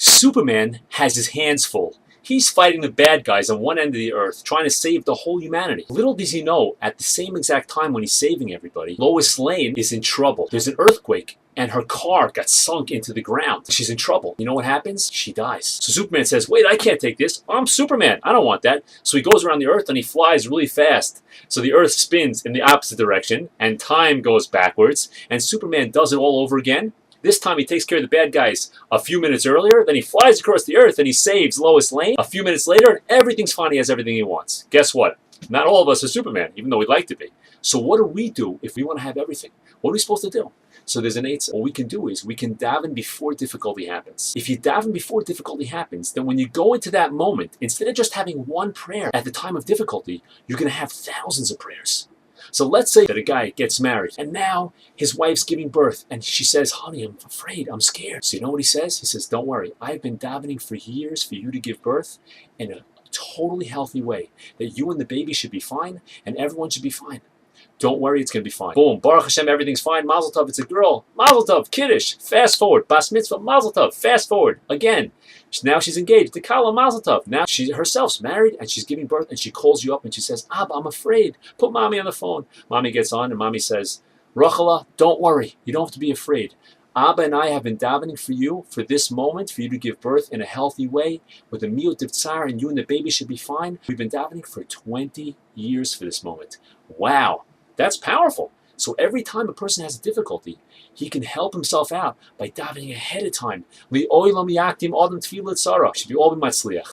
Superman has his hands full. He's fighting the bad guys on one end of the earth, trying to save the whole humanity. Little does he know, at the same exact time when he's saving everybody, Lois Lane is in trouble. There's an earthquake, and her car got sunk into the ground. She's in trouble. You know what happens? She dies. So Superman says, wait, I can't take this. I'm Superman. I don't want that. So he goes around the earth and he flies really fast. So the earth spins in the opposite direction, and time goes backwards, and Superman does it all over again. This time he takes care of the bad guys a few minutes earlier, then he flies across the earth and he saves Lois Lane. A few minutes later, and everything's fine. He has everything he wants. Guess what? Not all of us are Superman, even though we'd like to be. So what do we do if we want to have everything? What are we supposed to do? So there's an eitzah. What we can do is we can daven before difficulty happens. If you daven before difficulty happens, then when you go into that moment, instead of just having one prayer at the time of difficulty, you're going to have thousands of prayers. So let's say that a guy gets married and now his wife's giving birth and she says, honey, I'm afraid, I'm scared. So you know what he says? He says, don't worry. I've been davening for years for you to give birth in a totally healthy way, that you and the baby should be fine and everyone should be fine. Don't worry, it's going to be fine. Boom, Baruch Hashem, everything's fine. Mazel Tov, it's a girl. Mazel Tov, Kiddush, fast forward. Bas Mitzvah, Mazel Tov, fast forward. Again, now she's engaged. Tekala, Mazel Tov. Now she herself's married and she's giving birth and she calls you up and she says, Abba, I'm afraid. Put mommy on the phone. Mommy gets on and mommy says, Rachala, don't worry. You don't have to be afraid. Abba and I have been davening for you, for this moment, for you to give birth in a healthy way, with a miyut of tsar, and you and the baby should be fine. We've been davening for 20 years for this moment. Wow. That's powerful. So every time a person has a difficulty, he can help himself out by davening ahead of time. Li oilam yakdim adam tefillah tzara. Should be all be matzliach.